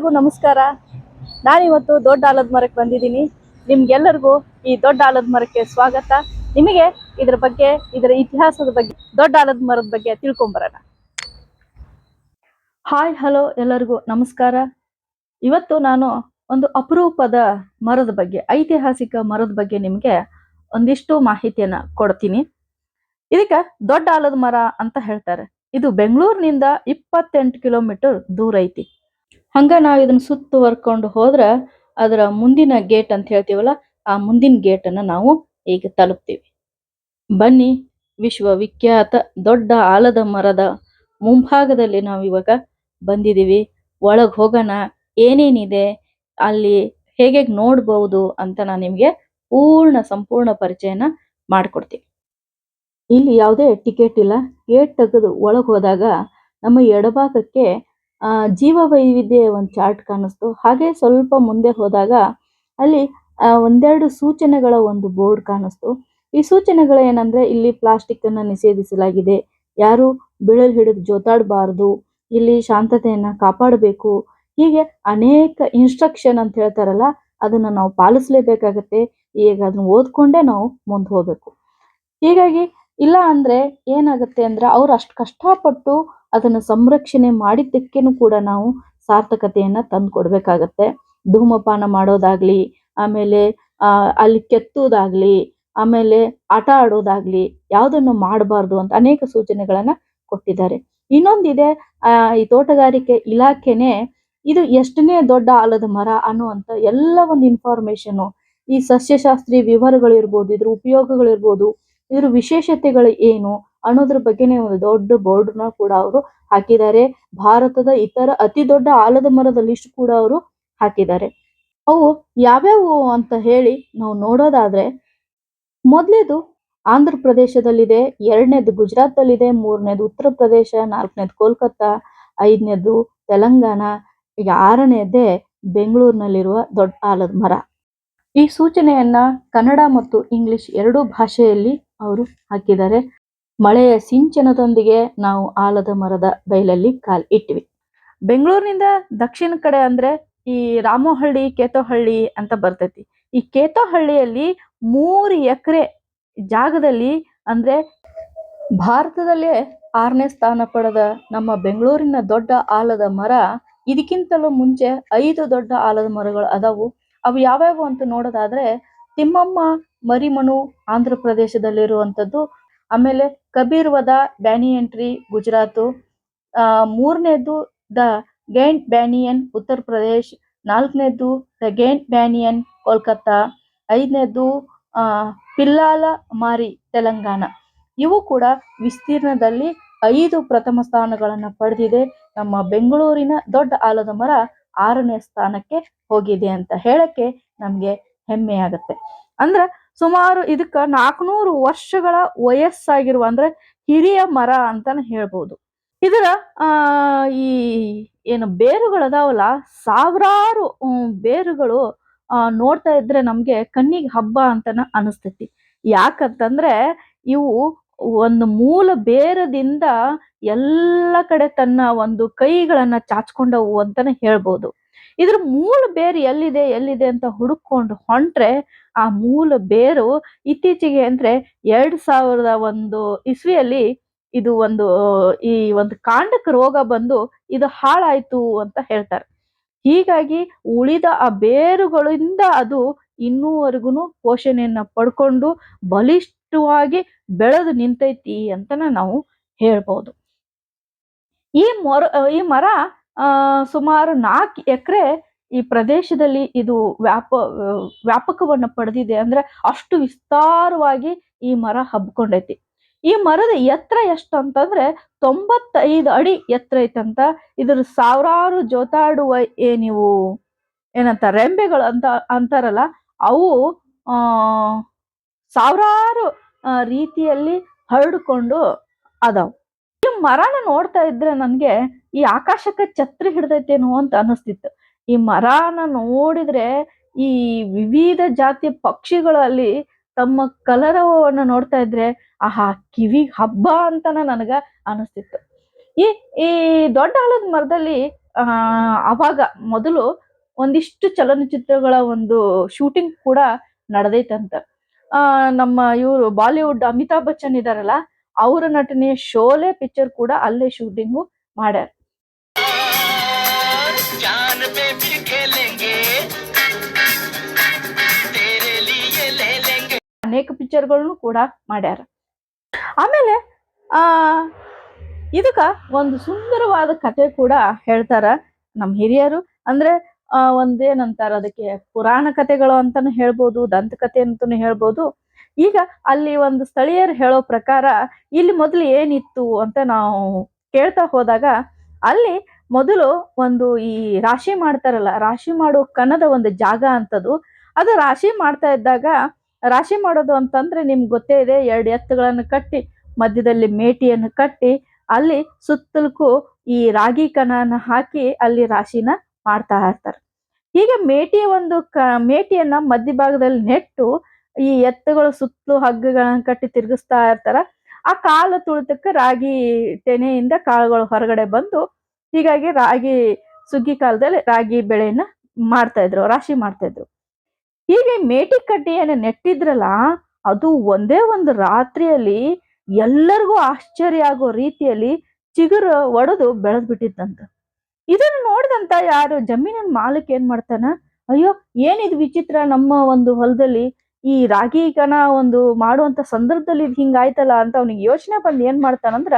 ಎಲ್ಲರಿಗೂ ನಮಸ್ಕಾರ. ನಾನಿವತ್ತು ದೊಡ್ಡ ಆಲದ ಮರಕ್ಕೆ ಬಂದಿದ್ದೀನಿ. ನಿಮ್ಗೆಲ್ಲರಿಗೂ ಈ ದೊಡ್ಡ ಆಲದ ಮರಕ್ಕೆ ಸ್ವಾಗತ. ನಿಮಗೆ ಇದರ ಬಗ್ಗೆ, ಇದರ ಇತಿಹಾಸದ ಬಗ್ಗೆ, ದೊಡ್ಡ ಆಲದ ಮರದ ಬಗ್ಗೆ ತಿಳ್ಕೊಂಬರೋಣ. ಹಾಯ್, ಹಲೋ, ಎಲ್ಲರಿಗೂ ನಮಸ್ಕಾರ. ಇವತ್ತು ನಾನು ಒಂದು ಅಪರೂಪದ ಮರದ ಬಗ್ಗೆ, ಐತಿಹಾಸಿಕ ಮರದ ಬಗ್ಗೆ ನಿಮಗೆ ಒಂದಿಷ್ಟು ಮಾಹಿತಿಯನ್ನ ಕೊಡ್ತೀನಿ. ಇದಕ್ಕೆ ದೊಡ್ಡ ಆಲದ ಮರ ಅಂತ ಹೇಳ್ತಾರೆ. ಇದು ಬೆಂಗಳೂರಿನಿಂದ 28 ಕಿಲೋಮೀಟರ್ ದೂರ ಐತಿ. ಹಂಗ ನಾವು ಇದನ್ನ ಸುತ್ತುವರ್ಕೊಂಡು ಹೋದ್ರ ಅದರ ಮುಂದಿನ ಗೇಟ್ ಅಂತ ಹೇಳ್ತೀವಲ್ಲ, ಆ ಮುಂದಿನ ಗೇಟ್ ಅನ್ನ ನಾವು ಈಗ ತಲುಪ್ತೀವಿ. ಬನ್ನಿ, ವಿಶ್ವವಿಖ್ಯಾತ ದೊಡ್ಡ ಆಲದ ಮರದ ಮುಂಭಾಗದಲ್ಲಿ ನಾವು ಇವಾಗ ಬಂದಿದೀವಿ. ಒಳಗ್ ಹೋಗೋಣ, ಏನೇನಿದೆ ಅಲ್ಲಿ, ಹೇಗೆ ನೋಡ್ಬಹುದು ಅಂತ ನಾನು ನಿಮ್ಗೆ ಸಂಪೂರ್ಣ ಪರಿಚಯನ ಮಾಡ್ಕೊಡ್ತೀನಿ. ಇಲ್ಲಿ ಯಾವುದೇ ಟಿಕೆಟ್ ಇಲ್ಲ. ಗೇಟ್ ತೆಗೆದು ಒಳಗೆ ಹೋದಾಗ ನಮ್ಮ ಎಡಭಾಗಕ್ಕೆ ಜೀವ ವೈವಿಧ್ಯ ಒಂದು ಚಾರ್ಟ್ ಕಾಣಿಸ್ತು. ಹಾಗೆ ಸ್ವಲ್ಪ ಮುಂದೆ ಹೋದಾಗ ಅಲ್ಲಿ ಒಂದೆರಡು ಸೂಚನೆಗಳ ಒಂದು ಬೋರ್ಡ್ ಕಾಣಿಸ್ತು. ಈ ಸೂಚನೆಗಳು ಏನಂದ್ರೆ, ಇಲ್ಲಿ ಪ್ಲಾಸ್ಟಿಕ್ ಅನ್ನ ನಿಷೇಧಿಸಲಾಗಿದೆ, ಯಾರು ಬಿಳಲ್ ಹಿಡಿದು ಜೋತಾಡಬಾರದು, ಇಲ್ಲಿ ಶಾಂತತೆಯನ್ನ ಕಾಪಾಡಬೇಕು, ಹೀಗೆ ಅನೇಕ ಇನ್ಸ್ಟ್ರಕ್ಷನ್ ಅಂತ ಹೇಳ್ತಾರಲ್ಲ, ಅದನ್ನ ನಾವು ಪಾಲಿಸಲೇಬೇಕಾಗತ್ತೆ. ಈಗ ಅದನ್ನ ಓದ್ಕೊಂಡೇ ನಾವು ಮುಂದೆ ಹೋಗ್ಬೇಕು. ಹೀಗಾಗಿ ಇಲ್ಲ ಅಂದ್ರೆ ಏನಾಗುತ್ತೆ ಅಂದ್ರೆ, ಅವ್ರು ಅಷ್ಟು ಕಷ್ಟಪಟ್ಟು ಅದನ್ನು ಸಂರಕ್ಷಣೆ ಮಾಡಿದ್ದಕ್ಕೇನು ಕೂಡ ನಾವು ಸಾರ್ಥಕತೆಯನ್ನ ತಂದು ಕೊಡ್ಬೇಕಾಗತ್ತೆ. ಧೂಮಪಾನ ಮಾಡೋದಾಗ್ಲಿ, ಆಮೇಲೆ ಅಲ್ಲಿ ಕೆತ್ತುವುದಾಗ್ಲಿ, ಆಮೇಲೆ ಆಟ ಆಡೋದಾಗ್ಲಿ ಯಾವುದನ್ನು ಮಾಡಬಾರ್ದು ಅಂತ ಅನೇಕ ಸೂಚನೆಗಳನ್ನ ಕೊಟ್ಟಿದ್ದಾರೆ. ಇನ್ನೊಂದಿದೆ, ಈ ತೋಟಗಾರಿಕೆ ಇಲಾಖೆನೆ ಇದು ಎಷ್ಟನೇ ದೊಡ್ಡ ಆಲದ ಮರ ಅನ್ನುವಂತ ಎಲ್ಲ ಒಂದು ಇನ್ಫಾರ್ಮೇಶನ್, ಈ ಸಸ್ಯಶಾಸ್ತ್ರೀಯ ವಿವರಗಳಿರ್ಬೋದು, ಇದ್ರ ಉಪಯೋಗಗಳಿರ್ಬೋದು, ಇದ್ರ ವಿಶೇಷತೆಗಳು ಏನು ಅನ್ನೋದ್ರ ಬಗ್ಗೆನೇ ಒಂದು ದೊಡ್ಡ ಬೋರ್ಡ್ನ ಕೂಡ ಅವರು ಹಾಕಿದ್ದಾರೆ. ಭಾರತದ ಇತರ ಅತಿ ದೊಡ್ಡ ಆಲದ ಮರದ ಲಿಸ್ಟ್ ಕೂಡ ಅವರು ಹಾಕಿದ್ದಾರೆ. ಅವು ಯಾವ್ಯಾವು ಅಂತ ಹೇಳಿ ನಾವು ನೋಡೋದಾದ್ರೆ, ಮೊದಲೇದು ಆಂಧ್ರ ಪ್ರದೇಶದಲ್ಲಿದೆ, ಎರಡನೇದು ಗುಜರಾತಲ್ಲಿದೆ, ಮೂರನೇದು ಉತ್ತರ ಪ್ರದೇಶ, ನಾಲ್ಕನೇದು ಕೋಲ್ಕತ್ತಾ, ಐದನೇದು ತೆಲಂಗಾಣ, ಈಗ ಆರನೇದೇ ಬೆಂಗಳೂರಿನಲ್ಲಿರುವ ದೊಡ್ಡ ಆಲದ ಮರ. ಈ ಸೂಚನೆಯನ್ನ ಕನ್ನಡ ಮತ್ತು ಇಂಗ್ಲಿಷ್ ಎರಡೂ ಭಾಷೆಯಲ್ಲಿ ಅವರು ಹಾಕಿದ್ದಾರೆ. ಮಳೆಯ ಸಿಂಚನದೊಂದಿಗೆ ನಾವು ಆಲದ ಮರದ ಬಯಲಲ್ಲಿ ಕಾಲ್ ಇಟ್ವಿ. ಬೆಂಗಳೂರಿನಿಂದ ದಕ್ಷಿಣ ಕಡೆ ಅಂದ್ರೆ ಈ ರಾಮೋಹಳ್ಳಿ, ಕೇತೋಹಳ್ಳಿ ಅಂತ ಬರ್ತೈತಿ. ಈ ಕೇತೋಹಳ್ಳಿಯಲ್ಲಿ 3 ಎಕರೆ ಜಾಗದಲ್ಲಿ, ಅಂದ್ರೆ ಭಾರತದಲ್ಲೇ 6ನೇ ಸ್ಥಾನ ಪಡೆದ ನಮ್ಮ ಬೆಂಗಳೂರಿನ ದೊಡ್ಡ ಆಲದ ಮರ, ಇದಕ್ಕಿಂತಲೂ ಮುಂಚೆ 5 ದೊಡ್ಡ ಆಲದ ಮರಗಳು ಅದಾವು. ಅವು ಯಾವ್ಯಾವು ಅಂತ ನೋಡೋದಾದ್ರೆ, ತಿಮ್ಮಮ್ಮ ಮರಿಮನು ಆಂಧ್ರ ಪ್ರದೇಶದಲ್ಲಿರುವಂಥದ್ದು, ಆಮೇಲೆ ಕಬೀರ್ವದ ಬ್ಯಾನಿಯನ್ ಟ್ರೀ ಗುಜರಾತು, ಮೂರನೇದು ದ ಗೈಂಟ್ ಬ್ಯಾನಿಯನ್ ಉತ್ತರ ಪ್ರದೇಶ್, ನಾಲ್ಕನೇದು ದ ಗೈಂಟ್ ಬ್ಯಾನಿಯನ್ ಕೋಲ್ಕತ್ತಾ, ಐದನೇದು ಪಿಲ್ಲಾಲ ಮಾರಿ ತೆಲಂಗಾಣ. ಇವು ಕೂಡ ವಿಸ್ತೀರ್ಣದಲ್ಲಿ 5 ಪ್ರಥಮ ಸ್ಥಾನಗಳನ್ನ ಪಡೆದಿದೆ. ನಮ್ಮ ಬೆಂಗಳೂರಿನ ದೊಡ್ಡ ಆಲದ ಮರ 6ನೇ ಸ್ಥಾನಕ್ಕೆ ಹೋಗಿದೆ ಅಂತ ಹೇಳಕ್ಕೆ ನಮ್ಗೆ ಹೆಮ್ಮೆ ಆಗತ್ತೆ. ಅಂದ್ರೆ ಸುಮಾರು ಇದಕ್ಕ 400 ವರ್ಷಗಳ ವಯಸ್ಸಾಗಿರುವ, ಅಂದ್ರೆ ಹಿರಿಯ ಮರ ಅಂತಾನೆ ಹೇಳ್ಬೋದು. ಇದರ ಈ ಏನು ಬೇರುಗಳದಾವಲ್ಲ, ಸಾವಿರಾರು ಬೇರುಗಳು ನೋಡ್ತಾ ಇದ್ರೆ ನಮ್ಗೆ ಕಣ್ಣಿಗೆ ಹಬ್ಬ ಅಂತಾನ ಅನಿಸ್ತೈತಿ. ಯಾಕಂತಂದ್ರೆ ಇವು ಒಂದು ಮೂಲ ಬೇರದಿಂದ ಎಲ್ಲ ಕಡೆ ತನ್ನ ಒಂದು ಕೈಗಳನ್ನ ಚಾಚ್ಕೊಂಡವು ಅಂತಾನೆ ಹೇಳ್ಬೋದು. ಇದ್ರ ಮೂಲ ಬೇರು ಎಲ್ಲಿದೆ ಅಂತ ಹುಡುಕೊಂಡು ಹೊಂಟ್ರೆ, ಆ ಮೂಲ ಬೇರು ಇತ್ತೀಚೆಗೆ ಅಂದ್ರೆ 2001 ಇಸ್ವಿಯಲ್ಲಿ ಇದು ಈ ಒಂದು ಕಾಂಡಕ ರೋಗ ಬಂದು ಇದು ಹಾಳಾಯ್ತು ಅಂತ ಹೇಳ್ತಾರೆ. ಹೀಗಾಗಿ ಉಳಿದ ಆ ಬೇರುಗಳಿಂದ ಅದು ಇನ್ನೂವರೆಗೂ ಪೋಷಣೆಯನ್ನ ಪಡ್ಕೊಂಡು ಬಲಿಷ್ಠವಾಗಿ ಬೆಳೆದು ನಿಂತೈತಿ ಅಂತನ ನಾವು ಹೇಳ್ಬೋದು. ಈ ಮರ ಸುಮಾರು 4 ಎಕರೆ ಈ ಪ್ರದೇಶದಲ್ಲಿ ಇದು ವ್ಯಾಪಕವನ್ನ ಪಡೆದಿದೆ. ಅಂದ್ರೆ ಅಷ್ಟು ವಿಸ್ತಾರವಾಗಿ ಈ ಮರ ಹಬ್ಕೊಂಡೈತಿ. ಈ ಮರದ ಎತ್ತರ ಎಷ್ಟು ಅಂತಂದ್ರೆ 95 ಅಡಿ ಎತ್ತರ ಐತಂತ. ಇದ್ರ ಸಾವಿರಾರು ಜೋತಾಡುವ ನೀವು ಏನಂತ ರೆಂಬೆಗಳು ಅಂತ ಅಂತಾರಲ್ಲ, ಅವು ಸಾವಿರಾರು ರೀತಿಯಲ್ಲಿ ಹರಡಿಕೊಂಡು ಅದಾವ. ಈ ಮರನ ನೋಡ್ತಾ ಇದ್ರೆ ನನ್ಗೆ ಈ ಆಕಾಶಕ್ಕೆ ಛತ್ರಿ ಹಿಡ್ದೈತೇನೋ ಅಂತ ಅನಿಸ್ತಿತ್ತು. ಈ ಮರನ ನೋಡಿದ್ರೆ ಈ ವಿವಿಧ ಜಾತಿಯ ಪಕ್ಷಿಗಳಲ್ಲಿ ತಮ್ಮ ಕಲರವನ್ನ ನೋಡ್ತಾ ಇದ್ರೆ ಆಹಾ, ಕಿವಿಗ್ ಹಬ್ಬ ಅಂತಾನ ನನಗ ಅನಿಸ್ತಿತ್ತು. ಈ ಈ ದೊಡ್ಡ ಆಲದ ಮರದಲ್ಲಿ ಅವಾಗ ಮೊದಲು ಒಂದಿಷ್ಟು ಚಲನಚಿತ್ರಗಳ ಒಂದು ಶೂಟಿಂಗ್ ಕೂಡ ನಡೆದೈತಂತ. ನಮ್ಮ ಇವರು ಬಾಲಿವುಡ್ ಅಮಿತಾಬ್ ಬಚ್ಚನ್ ಇದಾರಲ್ಲ, ಅವರ ನಟನೆಯ ಶೋಲೆ ಪಿಕ್ಚರ್ ಕೂಡ ಅಲ್ಲೇ ಶೂಟಿಂಗು ಮಾಡ್ಯಾರ. ಅನೇಕ ಪಿಕ್ಚರ್ಗಳನ್ನು ಕೂಡ ಮಾಡ್ಯಾರ. ಆಮೇಲೆ ಆ ಇದಕ್ಕ ಒಂದು ಸುಂದರವಾದ ಕತೆ ಕೂಡ ಹೇಳ್ತಾರ ನಮ್ಮ ಹಿರಿಯರು. ಅಂದ್ರೆ ಒಂದೇನಂತಾರ ಅದಕ್ಕೆ, ಪುರಾಣ ಕಥೆಗಳು ಅಂತಾನು ಹೇಳ್ಬೋದು, ದಂತಕಥೆ ಅಂತಾನು ಹೇಳ್ಬೋದು. ಈಗ ಅಲ್ಲಿ ಒಂದು ಸ್ಥಳೀಯರು ಹೇಳೋ ಪ್ರಕಾರ ಇಲ್ಲಿ ಮೊದಲು ಏನಿತ್ತು ಅಂತ ನಾವು ಕೇಳ್ತಾ ಹೋದಾಗ, ಅಲ್ಲಿ ಮೊದಲು ಒಂದು ಈ ರಾಶಿ ಮಾಡ್ತಾರಲ್ಲ, ರಾಶಿ ಮಾಡೋ ಕಣದ ಒಂದು ಜಾಗ ಅಂತದು. ಅದು ರಾಶಿ ಮಾಡ್ತಾ ಇದ್ದಾಗ, ರಾಶಿ ಮಾಡೋದು ಅಂತಂದ್ರೆ ನಿಮ್ಗೆ ಗೊತ್ತೇ ಇದೆ, 2 ಎತ್ತುಗಳನ್ನು ಕಟ್ಟಿ ಮಧ್ಯದಲ್ಲಿ ಮೇಟಿಯನ್ನು ಕಟ್ಟಿ ಅಲ್ಲಿ ಸುತ್ತಲಕ್ಕೂ ಈ ರಾಗಿ ಕಣನ ಹಾಕಿ ಅಲ್ಲಿ ರಾಶಿನ ಮಾಡ್ತಾ ಇರ್ತಾರೆ. ಹೀಗೆ ಮೇಟಿಯನ್ನ ಮಧ್ಯಭಾಗದಲ್ಲಿ ನೆಟ್ಟು ಈ ಎತ್ತುಗಳು ಸುತ್ತಲೂ ಹಗ್ಗಗಳನ್ನ ಕಟ್ಟಿ ತಿರುಗಿಸ್ತಾ ಇರ್ತಾರ. ಆ ಕಾಲು ತುಳಿತಕ್ಕೆ ರಾಗಿ ತೆನೆಯಿಂದ ಕಾಳುಗಳು ಹೊರಗಡೆ ಬಂದು, ಹೀಗಾಗಿ ಸುಗ್ಗಿ ಕಾಲದಲ್ಲಿ ರಾಗಿ ಬೆಳೆಯನ್ನ ಮಾಡ್ತಾ ಇದ್ರು, ರಾಶಿ ಮಾಡ್ತಾ ಇದ್ರು. ಹೀಗೆ ಮೇಟಿ ಕಡ್ಡಿಯನ್ನ ನೆಟ್ಟಿದ್ರಲ್ಲ, ಅದು ಒಂದೇ ಒಂದು ರಾತ್ರಿಯಲ್ಲಿ ಎಲ್ಲರಿಗೂ ಆಶ್ಚರ್ಯ ಆಗೋ ರೀತಿಯಲ್ಲಿ ಚಿಗುರು ಒಡೆದು ಬೆಳೆದ್ ಬಿಟ್ಟಿತ್ತಂತ. ಇದನ್ನು ನೋಡಿದಂತ ಯಾರು ಜಮೀನಿನ ಮಾಲೀಕ ಏನ್ ಮಾಡ್ತಾನ, ಅಯ್ಯೋ ಏನಿದು ವಿಚಿತ್ರ, ನಮ್ಮ ಒಂದು ಹೊಲದಲ್ಲಿ ಈ ರಾಗಿ ಕಣ ಒಂದು ಮಾಡುವಂತ ಸಂದರ್ಭದಲ್ಲಿ ಇದು ಹಿಂಗಾಯ್ತಲ್ಲ ಅಂತ ಅವನಿಗೆ ಯೋಚನೆ ಬಂದು ಏನ್ ಮಾಡ್ತಾನಂದ್ರ,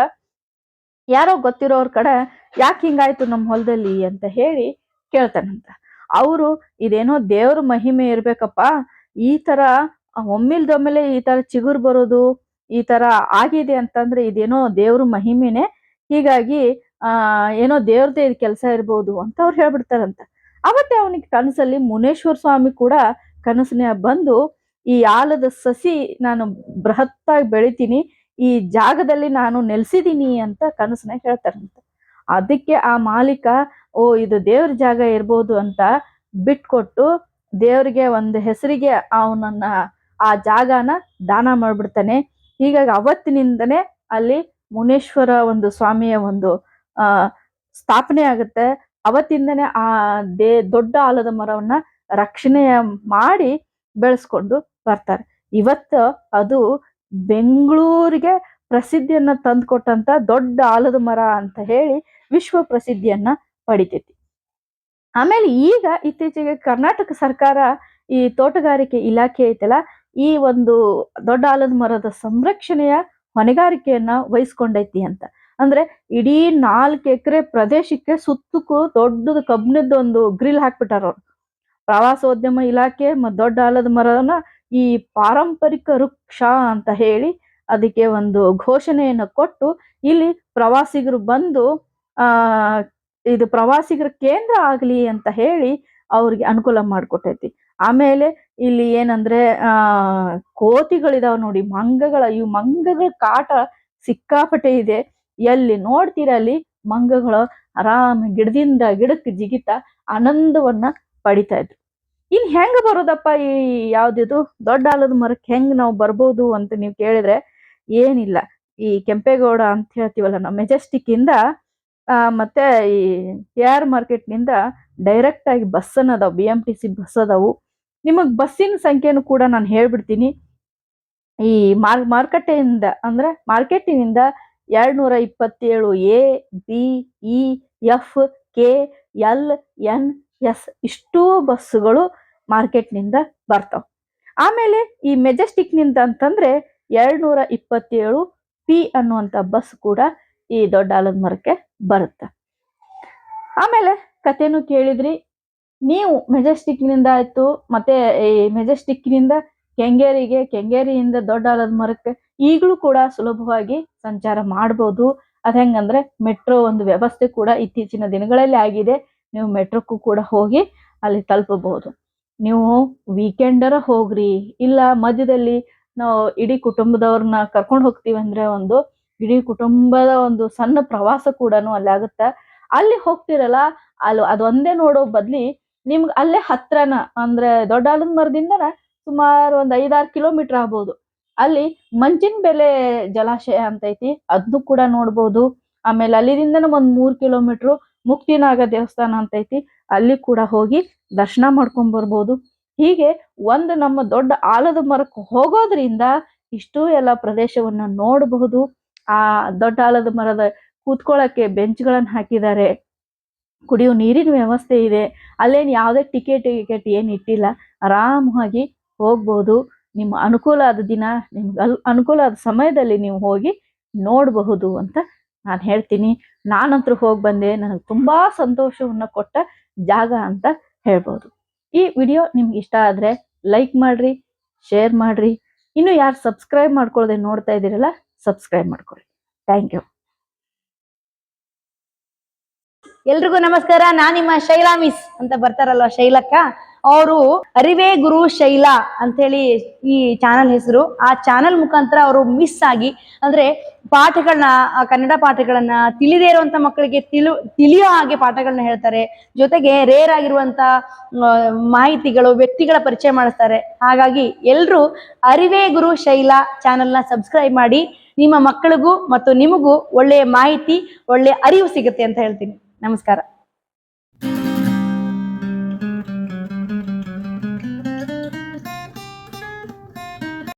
ಯಾರೋ ಗೊತ್ತಿರೋರ್ ಕಡೆ ಯಾಕೆ ಹಿಂಗಾಯ್ತು ನಮ್ಮ ಹೊಲದಲ್ಲಿ ಅಂತ ಹೇಳಿ ಕೇಳ್ತಾನಂತ. ಅವರು ಇದೇನೋ ದೇವ್ರ ಮಹಿಮೆ ಇರ್ಬೇಕಪ್ಪ, ಈ ತರ ಒಮ್ಮಿಲ್ದೊಮ್ಮೆಲೆ ಈ ತರ ಚಿಗುರು ಬರೋದು ಈ ತರ ಆಗಿದೆ ಅಂತಂದ್ರೆ ಇದೇನೋ ದೇವ್ರ ಮಹಿಮೆನೆ, ಹೀಗಾಗಿ ಏನೋ ದೇವ್ರದೇ ಇದು ಕೆಲಸ ಇರ್ಬೋದು ಅಂತ ಅವ್ರು ಹೇಳ್ಬಿಡ್ತಾರಂತ. ಅವತ್ತೇ ಅವನಿಗೆ ಕನಸಲ್ಲಿ ಮುನೇಶ್ವರ ಸ್ವಾಮಿ ಕೂಡ ಕನಸನ್ನೇ ಬಂದು, ಈ ಆಲದ ಸಸಿ ನಾನು ಬೃಹತ್ತಾಗಿ ಬೆಳಿತೀನಿ, ಈ ಜಾಗದಲ್ಲಿ ನಾನು ನೆಲೆಸಿದೀನಿ ಅಂತ ಕನಸನ್ನ ಹೇಳ್ತಾರಂತ. ಅದಕ್ಕೆ ಆ ಮಾಲೀಕ, ಓ ಇದು ದೇವ್ರ ಜಾಗ ಇರ್ಬೋದು ಅಂತ ಬಿಟ್ಕೊಟ್ಟು ದೇವ್ರಿಗೆ ಒಂದು ಹೆಸರಿಗೆ ಅವನನ್ನ ಆ ಜಾಗನ ದಾನ ಮಾಡ್ಬಿಡ್ತಾನೆ. ಹೀಗಾಗಿ ಅವತ್ತಿನಿಂದನೇ ಅಲ್ಲಿ ಮುನೇಶ್ವರ ಒಂದು ಸ್ವಾಮಿಯ ಒಂದು ಸ್ಥಾಪನೆ ಆಗುತ್ತೆ. ಅವತ್ತಿಂದನೇ ಆ ದೊಡ್ಡ ಆಲದ ಮರವನ್ನ ರಕ್ಷಣೆ ಮಾಡಿ ಬೆಳೆಸ್ಕೊಂಡು ಬರ್ತಾರೆ. ಇವತ್ತು ಅದು ಬೆಂಗಳೂರಿಗೆ ಪ್ರಸಿದ್ಧಿಯನ್ನ ತಂದುಕೊಟ್ಟಂತ ದೊಡ್ಡ ಆಲದ ಮರ ಅಂತ ಹೇಳಿ ವಿಶ್ವ ಪ್ರಸಿದ್ಧಿಯನ್ನ ಪಡಿತೈತಿ. ಆಮೇಲೆ ಈಗ ಇತ್ತೀಚೆಗೆ ಕರ್ನಾಟಕ ಸರ್ಕಾರ ಈ ತೋಟಗಾರಿಕೆ ಇಲಾಖೆ ಐತಲ್ಲ, ಈ ಒಂದು ದೊಡ್ಡ ಆಲದ ಮರದ ಸಂರಕ್ಷಣೆಯ ಹೊಣೆಗಾರಿಕೆಯನ್ನ ವಹಿಸ್ಕೊಂಡೈತಿ ಅಂತ. ಅಂದ್ರೆ ಇಡೀ 4 ಎಕರೆ ಪ್ರದೇಶಕ್ಕೆ ಸುತ್ತಕ್ಕೂ ದೊಡ್ಡದು ಕಬ್ಬಿಣದ ಒಂದು ಗ್ರಿಲ್ ಹಾಕ್ಬಿಟ್ಟಾರ ಅವ್ರು. ಪ್ರವಾಸೋದ್ಯಮ ಇಲಾಖೆ ಮತ್ತು ದೊಡ್ಡ ಆಲದ ಮರನ ಈ ಪಾರಂಪರಿಕ ವೃಕ್ಷ ಅಂತ ಹೇಳಿ ಅದಕ್ಕೆ ಒಂದು ಘೋಷಣೆಯನ್ನು ಕೊಟ್ಟು, ಇಲ್ಲಿ ಪ್ರವಾಸಿಗರು ಬಂದು ಇದು ಪ್ರವಾಸಿಗರ ಕೇಂದ್ರ ಆಗ್ಲಿ ಅಂತ ಹೇಳಿ ಅವ್ರಿಗೆ ಅನುಕೂಲ ಮಾಡಿಕೊಟ್ಟೈತಿ. ಆಮೇಲೆ ಇಲ್ಲಿ ಏನಂದ್ರೆ ಕೋತಿಗಳಿದಾವ ನೋಡಿ, ಇವು ಮಂಗಗಳ ಕಾಟ ಸಿಕ್ಕಾಪಟ್ಟೆ ಇದೆ. ಎಲ್ಲಿ ನೋಡ್ತೀರ ಅಲ್ಲಿ ಮಂಗಗಳು ಆರಾಮ ಗಿಡದಿಂದ ಗಿಡಕ್ಕೆ ಜಿಗಿತ ಆನಂದವನ್ನ ಪಡಿತಾ ಇದ್ರು. ಇನ್ ಹೆಂಗ್ ಬರೋದಪ್ಪ ಈ ಯಾವ್ದಿದು ದೊಡ್ಡ ಆಲದ ಮರಕ್ಕೆ ಹೆಂಗ್ ನಾವು ಬರ್ಬೋದು ಅಂತ ನೀವು ಕೇಳಿದ್ರೆ, ಏನಿಲ್ಲ, ಈ ಕೆಂಪೇಗೌಡ ಅಂತ ಹೇಳ್ತೀವಲ್ಲ ನಾವು ಮೆಜೆಸ್ಟಿಕ್ ಇಂದ ಮತ್ತೆ ಈ KR ಮಾರ್ಕೆಟ್ ನಿಂದ ಡೈರೆಕ್ಟ್ ಆಗಿ ಬಸ್ ಅದಾವ, BMTC ಬಸ್ ಅದಾವು. ನಿಮಗ್ ಬಸ್ಸಿನ ಸಂಖ್ಯೆನೂ ಕೂಡ ನಾನು ಹೇಳ್ಬಿಡ್ತೀನಿ. ಈ ಮಾರುಕಟ್ಟೆಯಿಂದ ಅಂದ್ರೆ ಮಾರ್ಕೆಟಿನಿಂದ 227 A B E F K L N S ಇಷ್ಟೂ ಬಸ್ಸುಗಳು ಮಾರ್ಕೆಟ್ನಿಂದ ಬರ್ತಾವ. ಆಮೇಲೆ ಈ ಮೆಜೆಸ್ಟಿಕ್ ನಿಂದ ಅಂತಂದ್ರೆ 227 P ಅನ್ನುವಂತ ಬಸ್ ಕೂಡ ಈ ದೊಡ್ಡ ಆಲದ ಮರಕ್ಕೆ ಬರುತ್ತೆ. ಆಮೇಲೆ ಕಥೆನೂ ಕೇಳಿದ್ರಿ ನೀವು. ಮೆಜೆಸ್ಟಿಕ್ ನಿಂದ ಆಯ್ತು, ಮತ್ತೆ ಈ ಮೆಜೆಸ್ಟಿಕ್ ನಿಂದ ಕೆಂಗೇರಿಯಿಂದ ದೊಡ್ಡ ಆಲದ ಮರಕ್ಕೆ ಈಗಲೂ ಕೂಡ ಸುಲಭವಾಗಿ ಸಂಚಾರ ಮಾಡ್ಬೋದು. ಅದ ಹೆಂಗಂದ್ರೆ ಮೆಟ್ರೋ ಒಂದು ವ್ಯವಸ್ಥೆ ಕೂಡ ಇತ್ತೀಚಿನ ದಿನಗಳಲ್ಲಿ ಆಗಿದೆ. ನೀವು ಮೆಟ್ರೋಕ್ಕೂ ಕೂಡ ಹೋಗಿ ಅಲ್ಲಿ ತಲುಪಬಹುದು. ನೀವು ವೀಕೆಂಡರ ಹೋಗ್ರಿ, ಇಲ್ಲ ಮಧ್ಯದಲ್ಲಿ ನಾವು ಇಡೀ ಕುಟುಂಬದವ್ರನ್ನ ಕರ್ಕೊಂಡು ಹೋಗ್ತೀವಿ ಅಂದ್ರೆ ಒಂದು ಇಡೀ ಕುಟುಂಬದ ಒಂದು ಸಣ್ಣ ಪ್ರವಾಸ ಕೂಡ ಅಲ್ಲಿ ಆಗುತ್ತೆ. ಅಲ್ಲಿ ಹೋಗ್ತಿರಲ್ಲ, ಅದೊಂದೇ ನೋಡೋ ಬದ್ಲಿ ನಿಮ್ಗೆ ಅಲ್ಲೇ ಹತ್ರನ ಅಂದ್ರೆ ದೊಡ್ಡ ಆಲದ ಮರದಿಂದನ ಸುಮಾರು ಒಂದು 5-6 ಕಿಲೋಮೀಟರ್ ಆಗ್ಬೋದು. ಅಲ್ಲಿ ಮಂಚಿನ ಬೆಲೆ ಜಲಾಶಯ ಅಂತ ಐತಿ, ಅದನ್ನು ಕೂಡ ನೋಡ್ಬೋದು. ಆಮೇಲೆ ಅಲ್ಲಿದಿಂದನ ಒಂದ್ 3 ಕಿಲೋಮೀಟರ್ ಮುಕ್ತಿನಾಗ ದೇವಸ್ಥಾನ ಅಂತ ಐತಿ, ಅಲ್ಲಿ ಕೂಡ ಹೋಗಿ ದರ್ಶನ ಮಾಡ್ಕೊಂಡ್ ಬರ್ಬೋದು. ಹೀಗೆ ಒಂದು ನಮ್ಮ ದೊಡ್ಡ ಆಲದ ಮರಕ್ಕೆ ಹೋಗೋದ್ರಿಂದ ಇಷ್ಟೂ ಎಲ್ಲ ಪ್ರದೇಶವನ್ನ ನೋಡಬಹುದು. ಆ ದೊಡ್ಡ ಆಲದ ಮರದ ಕೂತ್ಕೊಳ್ಳಕ್ಕೆ ಬೆಂಚ್ಗಳನ್ನ ಹಾಕಿದ್ದಾರೆ, ಕುಡಿಯೋ ನೀರಿನ ವ್ಯವಸ್ಥೆ ಇದೆ. ಅಲ್ಲೇನು ಯಾವುದೇ ಟಿಕೆಟ್ ಏನು ಇಟ್ಟಿಲ್ಲ, ಆರಾಮವಾಗಿ ಹೋಗ್ಬೋದು. ನಿಮ್ಮ ಅನುಕೂಲ ಆದ ದಿನ, ನಿಮ್ಗೆ ಅನುಕೂಲ ಆದ ಸಮಯದಲ್ಲಿ ನೀವು ಹೋಗಿ ನೋಡಬಹುದು ಅಂತ ನಾನು ಹೇಳ್ತೀನಿ. ನಾನಂತರೂ ಹೋಗಿ ಬಂದೆ, ನನಗೆ ತುಂಬಾ ಸಂತೋಷವನ್ನ ಕೊಟ್ಟ ಜಾಗ ಅಂತ ಹೇಳ್ಬೋದು. ಈ ವಿಡಿಯೋ ನಿಮ್ಗೆ ಇಷ್ಟ ಆದ್ರೆ ಲೈಕ್ ಮಾಡ್ರಿ, ಶೇರ್ ಮಾಡ್ರಿ. ಇನ್ನು ಯಾರು ಸಬ್ಸ್ಕ್ರೈಬ್ ಮಾಡ್ಕೊಳ್ಳದೆ ನೋಡ್ತಾ ಇದ್ದೀರಲ್ಲ, ಸಬ್ಸ್ಕ್ರೈಬ್ ಮಾಡ್ಕೊಳ್ಳಿ. Thank you. ಎಲ್ರಿಗೂ ನಮಸ್ಕಾರ. ನಾನ್ ನಿಮ್ಮ ಶೈಲಾ ಮಿಸ್ ಅಂತ ಬರ್ತಾರಲ್ವ, ಶೈಲಕ್ಕ. ಅವರು ಅರಿವೇ ಗುರು ಶೈಲಾ ಅಂತೇಳಿ ಈ ಚಾನಲ್ ಹೆಸರು. ಆ ಚಾನಲ್ ಮುಖಾಂತರ ಅವರು ಮಿಸ್ ಆಗಿ ಅಂದ್ರೆ ಪಾಠಗಳನ್ನ, ಕನ್ನಡ ಪಾಠಗಳನ್ನ ತಿಳಿದೇ ಇರುವಂತ ಮಕ್ಕಳಿಗೆ ತಿಳಿಯೋ ಹಾಗೆ ಪಾಠಗಳನ್ನ ಹೇಳ್ತಾರೆ. ಜೊತೆಗೆ ರೇರ್ ಆಗಿರುವಂತ ಮಾಹಿತಿಗಳು, ವ್ಯಕ್ತಿಗಳ ಪರಿಚಯ ಮಾಡಿಸ್ತಾರೆ. ಹಾಗಾಗಿ ಎಲ್ರು ಅರಿವೇ ಗುರು ಶೈಲಾ ಚಾನಲ್ನ ಸಬ್ಸ್ಕ್ರೈಬ್ ಮಾಡಿ. ನಿಮ್ಮ ಮಕ್ಕಳಿಗೂ ಮತ್ತು ನಿಮಗೂ ಒಳ್ಳೆಯ ಮಾಹಿತಿ, ಒಳ್ಳೆಯ ಅರಿವು ಸಿಗುತ್ತೆ ಅಂತ ಹೇಳ್ತೀನಿ. ನಮಸ್ಕಾರ.